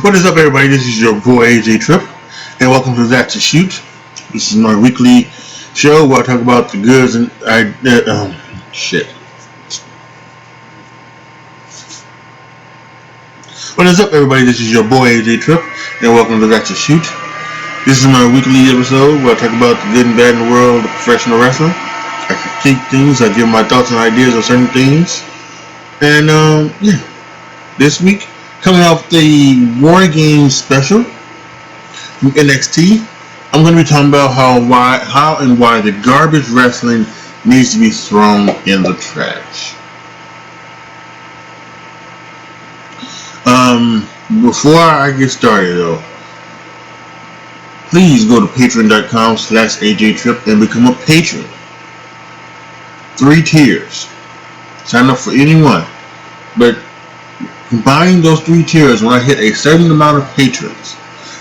What is up, everybody? This is your boy AJTRIP, and welcome to That to Shoot. This is my weekly show where I talk about the goods and shit. What is up, everybody? This is your boy AJTRIP, and welcome to That to Shoot. This is my weekly episode where I talk about the good and bad in the world of professional wrestling. I critique things, I give my thoughts and ideas on certain things, and this week, coming off the War Games special from NXT, I'm going to be talking about how and why the garbage wrestling needs to be thrown in the trash. Before I get started though, please go to patreon.com/AJTrip and become a patron. 3 tiers. Sign up for any one. But combining those 3 tiers, when I hit a certain amount of patrons,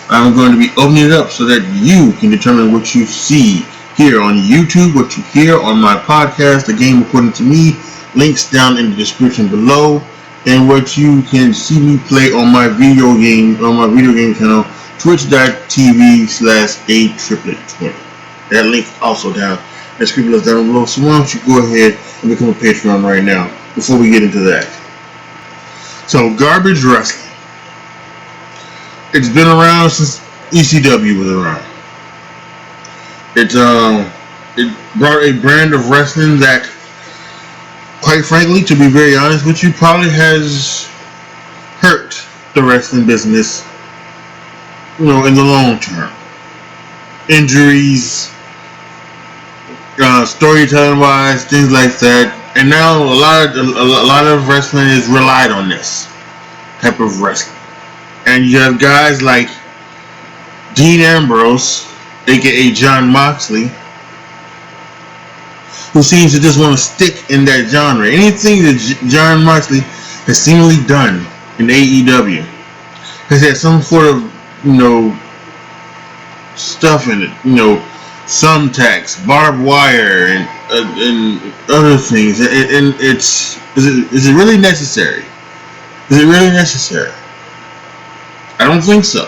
I'm going to be opening it up so that you can determine what you see here on YouTube, what you hear on my podcast, The Game According to Me, links down in the description below, and what you can see me play on my video game channel, twitch.tv/ATriplet20. That link also down in the description down below. So why don't you go ahead and become a Patreon right now before we get into that. So, garbage wrestling. It's been around since ECW was around. It brought a brand of wrestling that, quite frankly, to be very honest with you, probably has hurt the wrestling business, in the long term. Injuries, storytelling wise, things like that. And now a lot of wrestling is relied on this type of wrestling. And you have guys like Dean Ambrose, aka Jon Moxley, who seems to just want to stick in that genre. Anything that Jon Moxley has seemingly done in AEW has had some sort of, stuff in it. Thumbtacks, barbed wire, and other things. And is it really necessary? Is it really necessary? I don't think so.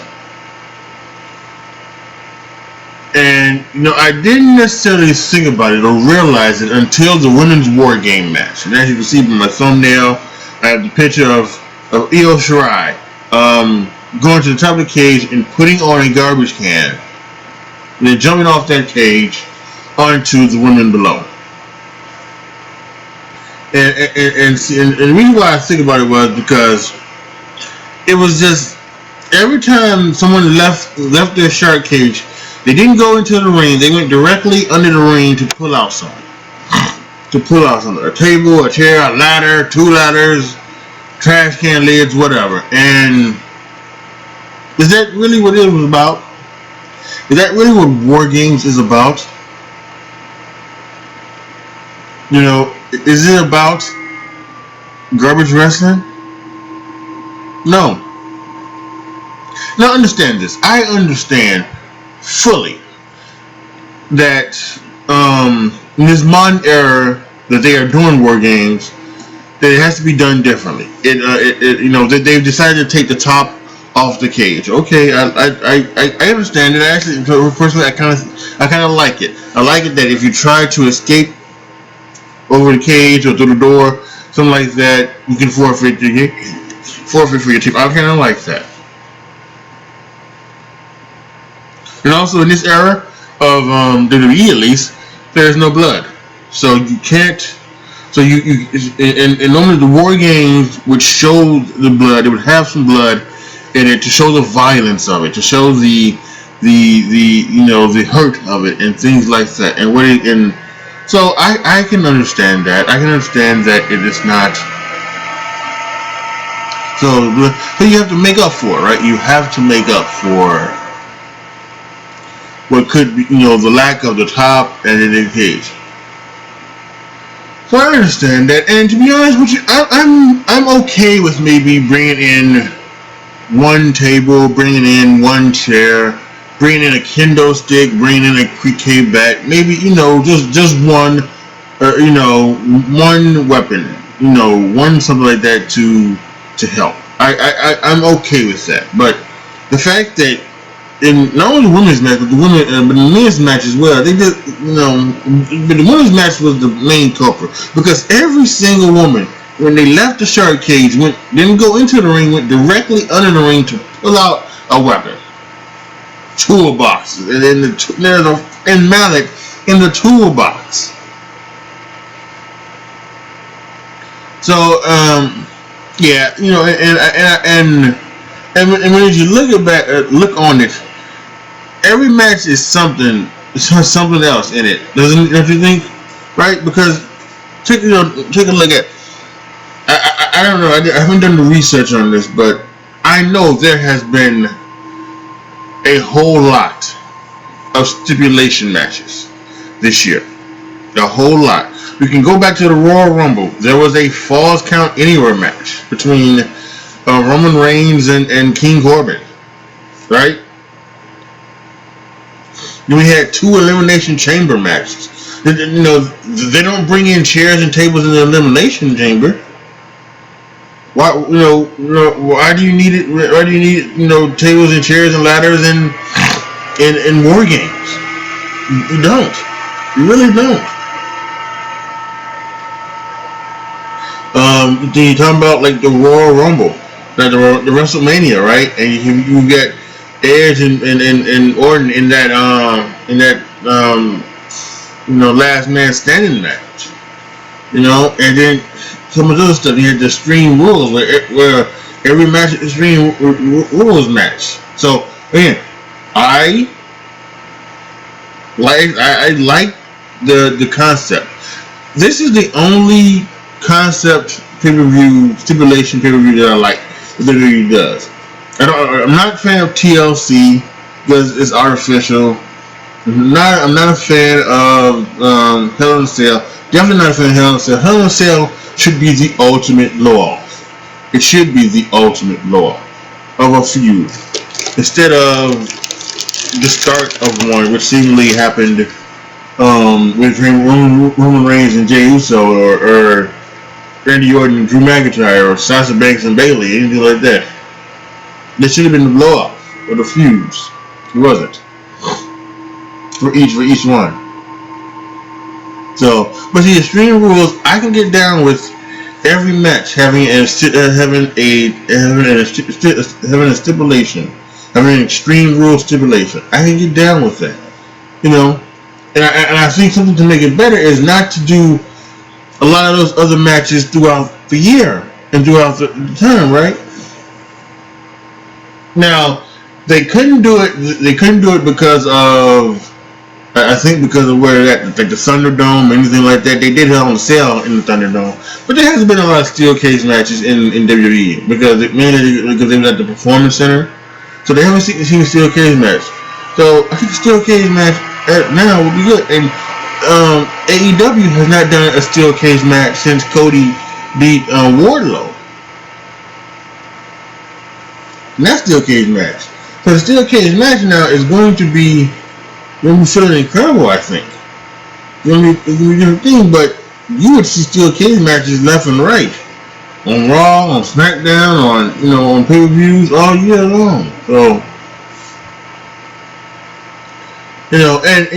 And I didn't necessarily think about it or realize it until the Women's War Game match. And as you can see from my thumbnail, I have the picture of Io Shirai going to the top of the cage and putting on a garbage can, and then jumping off that cage onto the women below. And the reason why I think about it was because it was just every time someone left their shark cage, they didn't go into the ring. They went directly under the ring to pull out something. A table, a chair, a ladder, 2 ladders, trash can lids, whatever. And is that really what it was about? Is that really what War Games is about? Is it about garbage wrestling? No. Now understand this. I understand fully that in this modern era that they are doing War Games, that it has to be done differently. That they've decided to take the top off the cage. Okay, I understand it. Actually, personally, I kind of like it. I like it that if you try to escape over the cage or through the door, something like that, you can forfeit for your team. I kind of like that. And also in this era of WWE, at least, there's no blood, so you can't. So and normally the War Games would show the blood. It would have some blood in it to show the violence of it, to show the hurt of it and things like that. And so I can understand that. I can understand that it is not. So you have to make up for it, right? You have to make up for what could be, the lack of the top and in the cage. So I understand that, and to be honest with you, I'm okay with maybe bringing in 1 table, bringing in 1 chair, bringing in a kendo stick, bringing in a cricket bat, maybe just one, one weapon, one something like that to help. I'm okay with that. But the fact that in not only the women's match, but but the men's match as well, they just but the women's match was the main culprit because every single woman when they left the shark cage didn't go into the ring, went directly under the ring to pull out a weapon, toolbox, and then and Malik in the toolbox. So yeah, and when you look on it, every match is something. It has something else in it, don't you think? Right? Because take a look at. I don't know. I haven't done the research on this, but I know there has been a whole lot of stipulation matches this year. A whole lot. We can go back to the Royal Rumble. There was a Falls Count Anywhere match between Roman Reigns and King Corbin, right? Then we had 2 Elimination Chamber matches. They don't bring in chairs and tables in the Elimination Chamber. Why, why do you need it? Why do you need, tables and chairs and ladders in War Games? You don't. You really don't. Then you talking about like the Royal Rumble, like the WrestleMania, right? And you get Edge and Orton in that last man standing match, and then some of the other stuff. You had the Extreme Rules where every match is Extreme Rules match. So again, I like the concept. This is the only concept stipulation pay-per-view that I like. That WWE does. I'm not a fan of TLC because it's artificial. I'm not a fan of Hell in a Cell. Definitely not a fan of Hell in a Cell. Hell in a Cell should be the ultimate blow-off. It should be the ultimate blow-off of a feud instead of the start of one, which seemingly happened between Roman Reigns and Jey Uso, or Randy Orton and Drew McIntyre, or Sasha Banks and Bayley, anything like that. That should have been the blow-off or the fuse. It wasn't for each one. So, but the Extreme Rules, I can get down with every match having a stipulation, having an Extreme Rules stipulation. I can get down with that, And I think something to make it better is not to do a lot of those other matches throughout the year and throughout the term, right? Now, they couldn't do it. They couldn't do it because of, I think, because of where that, like the Thunderdome, anything like that. They did Hell in a Cell in the Thunderdome, but there hasn't been a lot of steel cage matches in WWE because they were at the Performance Center, so they haven't seen a steel cage match. So I think a steel cage match now would be good. And AEW has not done a steel cage match since Cody beat Wardlow. And that steel cage match. So the steel cage match now is going to be feeling incredible, I think. It's going to be a different thing, but you would see steel cage matches left and right. On Raw, on SmackDown, on pay-per-views all year long. So let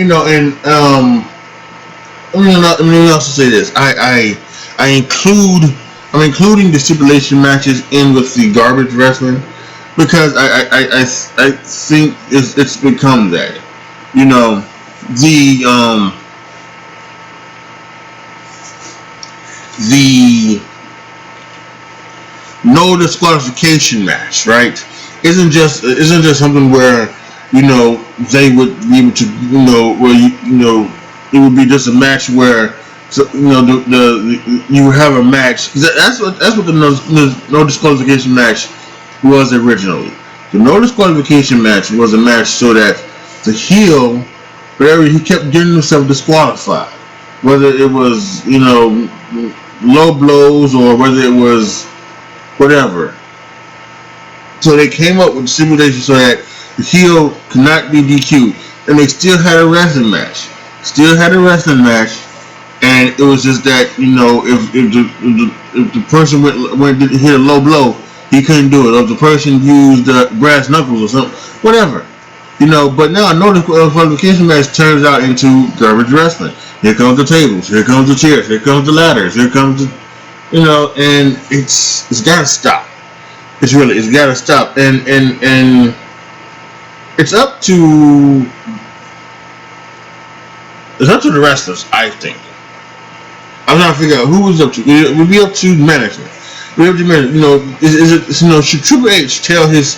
me also say this. I'm including the stipulation matches in with the garbage wrestling because I think it's become that. The no disqualification match, right? Isn't just something where they would be able to where it would be just a match where you would have a match. That's what the no disqualification match was originally. The no disqualification match was a match so that the heel, wherever he kept getting himself disqualified, whether it was low blows or whether it was whatever. So they came up with the stipulation so that the heel could not be DQ'd, and they still had a wrestling match. And it was just that if the person went hit a low blow, he couldn't do it. Or the person used brass knuckles or something, whatever. But now I know the qualification match turns out into garbage wrestling. Here comes the tables, here comes the chairs, here comes the ladders, here comes the, and it's gotta stop. It's gotta stop, and it's up to the wrestlers, I think. I'm trying to figure out who was up to. It would be up to management. Is it should Triple H tell his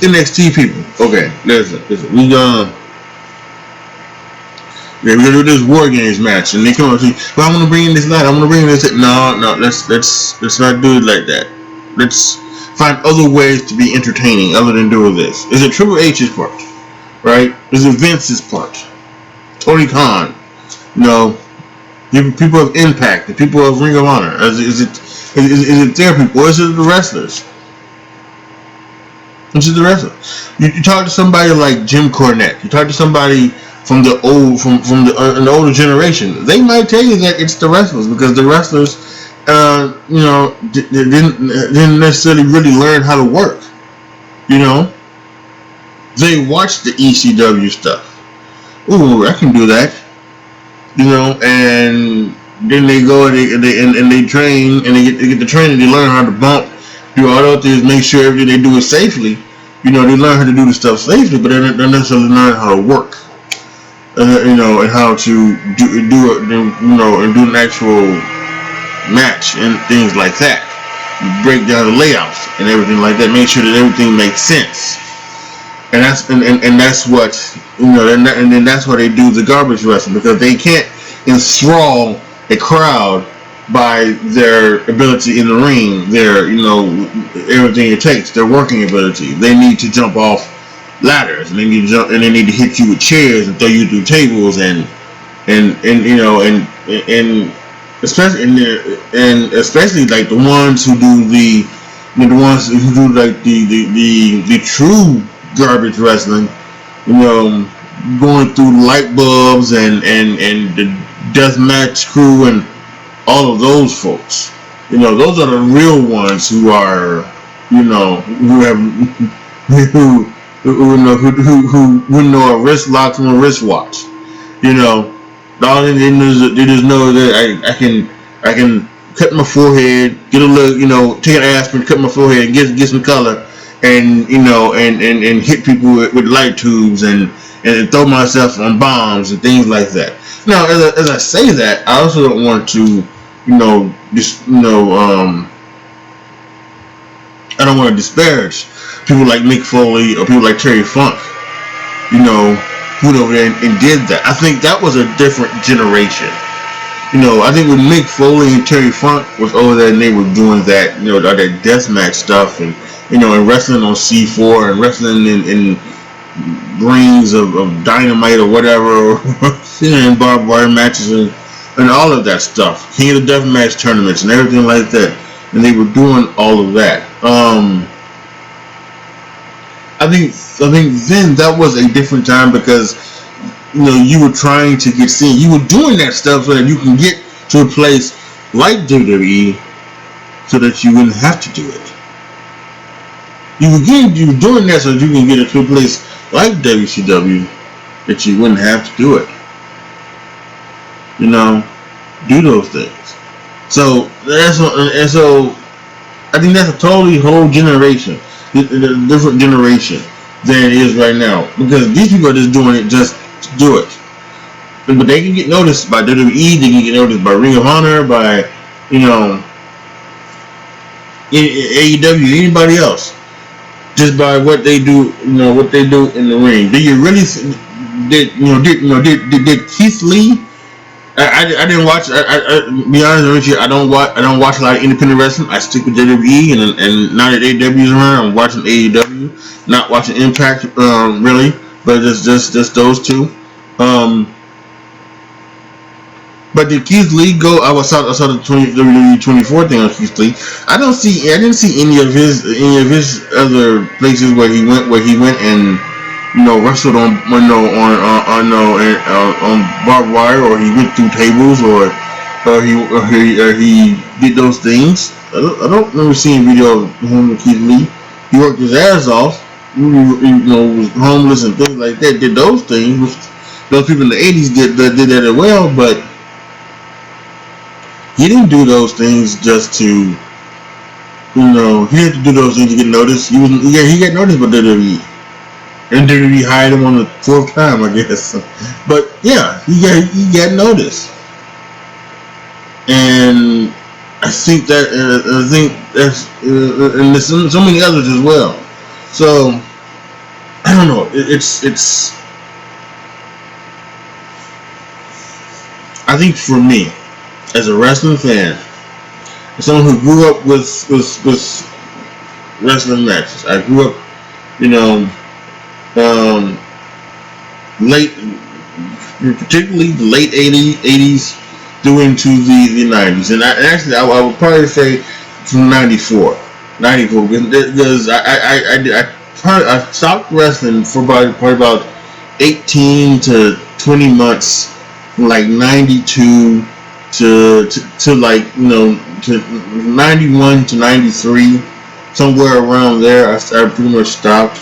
NXT people, okay, listen, we're gonna do this War Games match, and they come up to you, well, I want to bring in this ladder, I want to bring in this. No, let's not do it like that. Let's find other ways to be entertaining other than doing this. Is it Triple H's part, right? Is it Vince's part? Tony Khan, people of Impact, the people of Ring of Honor. Is it their people, or is it the wrestlers? This is the wrestler. You talk to somebody like Jim Cornette. You talk to somebody from the an older generation. They might tell you that it's the wrestlers, because the wrestlers, didn't necessarily really learn how to work. They watch the ECW stuff. Ooh, I can do that. And then they go and they train, and they get the training. They learn how to bump. Do all those things, make sure everything they do is safely. They learn how to do the stuff safely, but they don't necessarily learn how to work. And how to do and do an actual match and things like that. Break down the layouts and everything like that. Make sure that everything makes sense. And that's what and then that's why they do the garbage wrestling, because they can't enthrall a crowd by their ability in the ring, their everything it takes, their working ability. They need to jump off ladders, and they need to hit you with chairs and throw you through tables, and especially like the ones who do like the true garbage wrestling, going through light bulbs and the deathmatch crew and all of those folks. Those are the real ones who are, who know a wrist lock from a wristwatch. All they just know that I can cut my forehead, get a little, take an aspirin, cut my forehead, and get some color, and and hit people with light tubes and throw myself on bombs and things like that. Now, as I say that, I also don't want to, I don't want to disparage people like Mick Foley or people like Terry Funk, who went over there and did that. I think that was a different generation. I think when Mick Foley and Terry Funk was over there and they were doing that, all that deathmatch stuff, and and wrestling on C4 and wrestling in rings of dynamite or whatever, in barbed wire matches and all of that stuff, King of the Deathmatch tournaments and everything like that, and they were doing all of that. I think then that was a different time, because you were trying to get seen. You were doing that stuff so that you can get to a place like WWE, so that you wouldn't have to do it. You were doing that so that you can get to a place like WCW, that you wouldn't have to do it. Do those things. So I think that's a totally whole generation, a different generation than it is right now, because these people are just doing it just to do it. But they can get noticed by WWE, they can get noticed by Ring of Honor, by AEW, anybody else, just by what they do, what they do in the ring. Do you really did Keith Lee? I didn't watch. I be honest with you, I don't watch a lot of independent wrestling. I stick with WWE, and now that AEW is around, I'm watching AEW, not watching Impact really, but just those two. But did Keith Lee go? I saw the WWE 24 thing on Keith Lee. I didn't see any of his other places where he went and wrestled on barbed wire, or he went through tables, or he did those things. I don't remember seeing a video of him with Keith Lee. He worked his ass off. Was homeless and things like that. Did those things. Which those people in the '80s did that as well. But he didn't do those things just to, he had to do those things to get noticed. He got noticed by WWE. And WWE hired him on the fourth time, I guess. But yeah, he got noticed. And I think that's and there's so many others as well. So I don't know. It's I think for me, as a wrestling fan, as someone who grew up with wrestling matches, I grew up, late, particularly the late '80s through into the '90s, and actually I would probably say from '94, because I stopped wrestling for probably about 18 to 20 months, from like '92 to like to '91 to '93, somewhere around there. I pretty much stopped.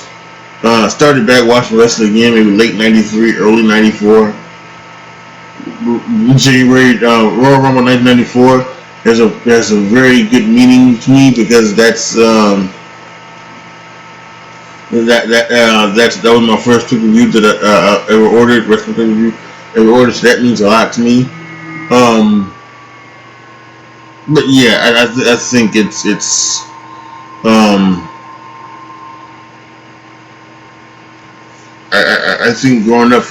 Started back watching wrestling again, maybe late '93, early '94. January, Royal Rumble 1994 has a very good meaning to me, because that was my first pay-per-view that I ever ordered, wrestling pay-per-view ever ordered, so that means a lot to me. But yeah, I think it's I think growing up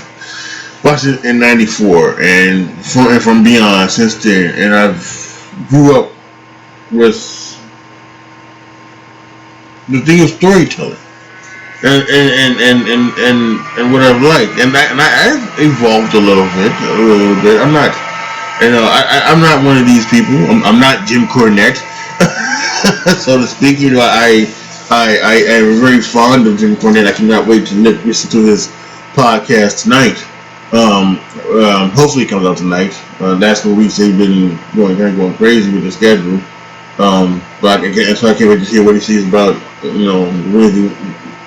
watching it in '94 and from beyond since then, and I've grew up with the thing of storytelling and what I've liked, and I've evolved a little bit. I'm not, I'm not one of these people. I'm not Jim Cornette, so to speak. I am very fond of Jim Cornette. I cannot wait to listen to his podcast tonight. Hopefully it comes out tonight. Last couple weeks they've been going crazy with the schedule. But so I can't wait to hear what he says about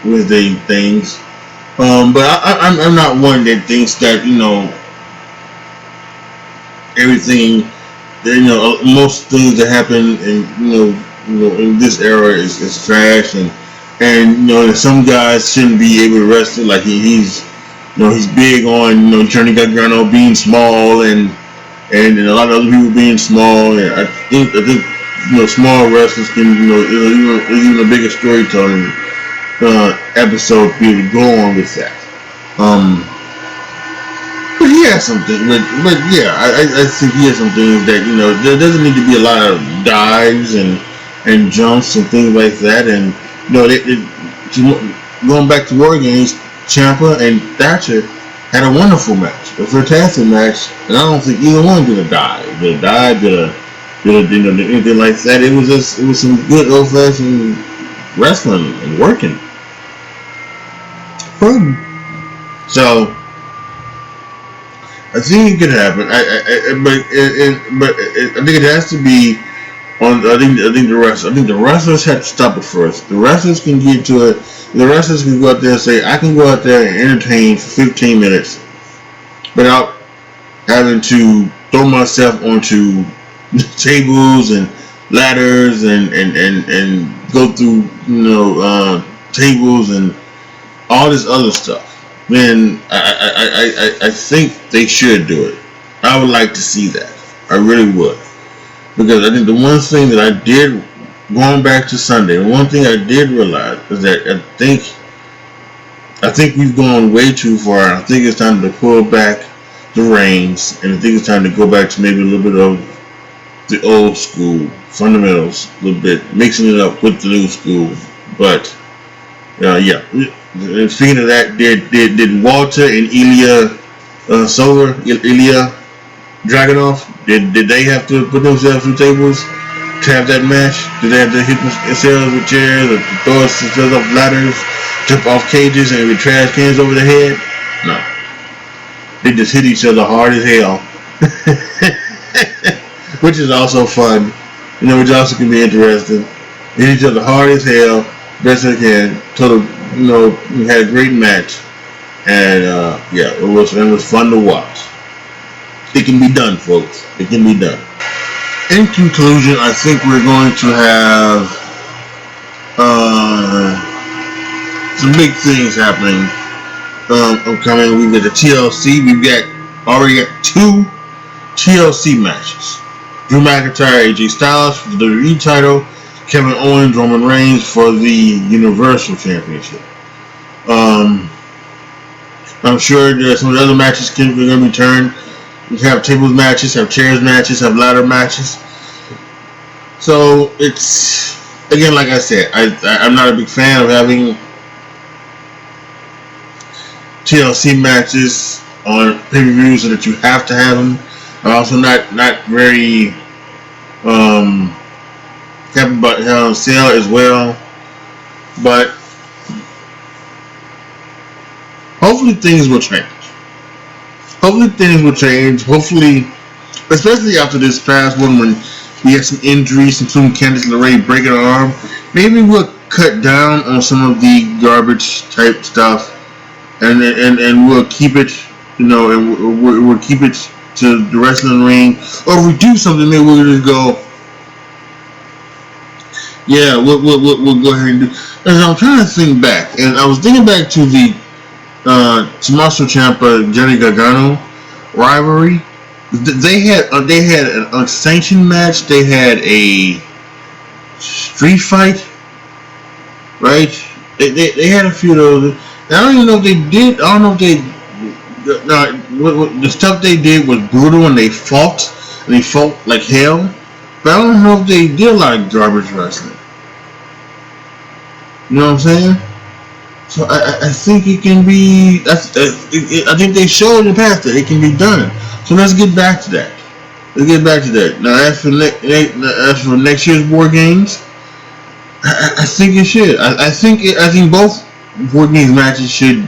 Wednesday things. But I'm not one that thinks that everything, most things that happen in this era is trash, and some guys shouldn't be able to wrestle. Like he's big on turning Gargano being small, and a lot of other people being small. And I think small wrestlers can even a bigger storytelling episode to be able to go on with that. But he has something, but yeah, I think he has some things that there doesn't need to be a lot of dives and jumps and things like that. And going back to War Games, Ciampa and Thatcher had a wonderful match, a fantastic match, and I don't think either one did a dive, did anything like that. It was some good old fashioned wrestling and working. So I think it could happen. But I think it has to be on. I think the wrestlers have to stop it first. The wrestlers can get to it. The wrestlers can go out there and say, I can go out there and entertain for 15 minutes without having to throw myself onto tables and ladders and go through tables and all this other stuff. Then I think they should do it. I would like to see that. I really would, because I think the one thing that I did, going back to Sunday, the one thing I did realize is that I think we've gone way too far. I think it's time to pull back the reins, and I think it's time to go back to maybe a little bit of the old school fundamentals, a little bit, mixing it up with the new school. But yeah. And speaking of that, did Walter and Ilya Dragunov, did they have to put themselves through tables to have that match? Did they have to hit themselves with chairs, or throw themselves off ladders, jump off cages, and with trash cans over their head? No. They just hit each other hard as hell. which is also fun. Which also can be interesting. Hit each other hard as hell, best they can. Total, we had a great match, and yeah, it was fun to watch. It can be done, folks. It can be done. In conclusion, I think we're going to have some big things happening upcoming. We've got the TLC. Already got 2 TLC matches. Drew McIntyre, AJ Styles for the WWE title. Kevin Owens, Roman Reigns for the Universal Championship. I'm sure there's some other matches going to be turned. We have tables matches, have chairs matches, have ladder matches. So it's, again, like I said, I'm not a big fan of having TLC matches on pay-per-views so that you have to have them. I'm also not very happy about Hell in a Cell as well. But hopefully things will change. Hopefully, especially after this past one when we had some injuries, including Candice LeRae breaking her arm. Maybe we'll cut down on some of the garbage type stuff, and we'll keep it, and we'll keep it to the wrestling ring. Or if we do something, maybe we'll just go. Yeah, we'll go ahead and do. And I'm trying to think back, and I was thinking back to the Tommaso Ciampa Johnny Gargano rivalry. They had an unsanctioned match. They had a street fight, right? They had a few of those. I don't even know if they did. I don't know if they. The stuff they did was brutal, and they fought like hell. But I don't know if they did a lot of garbage wrestling. You know what I'm saying? So I think it can be. I think they showed in the past that it can be done. So let's get back to that. Now, as for next year's War Games, I think it should. I think both War Games matches should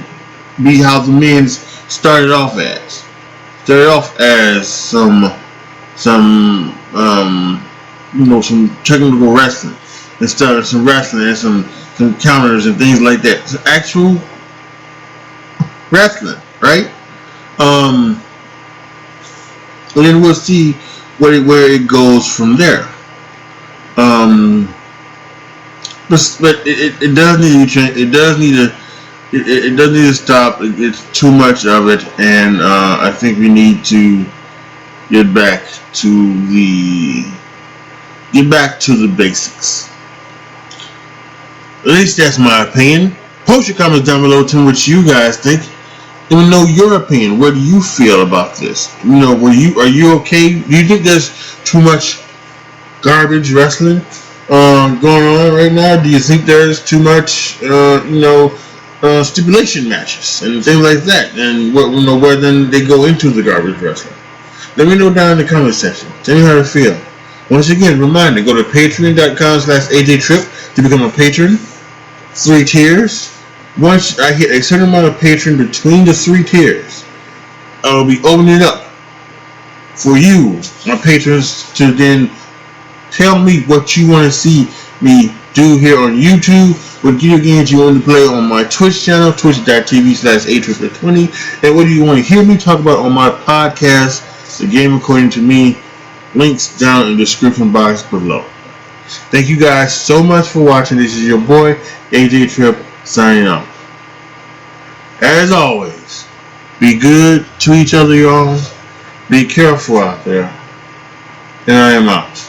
be how the men's started off as. Started off as some technical wrestling, and started some wrestling and some counters and things like that. So actual wrestling, right? And then we'll see where it goes from there. But it does need to change. It does need to stop. It's too much of it, and I think we need to get back to the basics. At least that's my opinion. Post your comments down below. Tell me what you guys think. Let me know your opinion. What do you feel about this? Are you okay? Do you think there's too much garbage wrestling going on right now? Do you think there's too much, stipulation matches and things like that? And where then they go into the garbage wrestling? Let me know down in the comment section. Tell me how you feel. Once again, reminder: go to patreon.com/AJTRIP to become a patron. 3 tiers. Once I hit a certain amount of patron between the 3 tiers, I'll be opening up for you, my patrons, to then tell me what you want to see me do here on YouTube, what video games you want to play on my Twitch channel, twitch.tv/AJTRIP20, and what do you want to hear me talk about on my podcast, The Game According to Me. Links down in the description box below. Thank you guys so much for watching. This is your boy, AJTRIP, signing out. As always, be good to each other, y'all. Be careful out there. And I am out.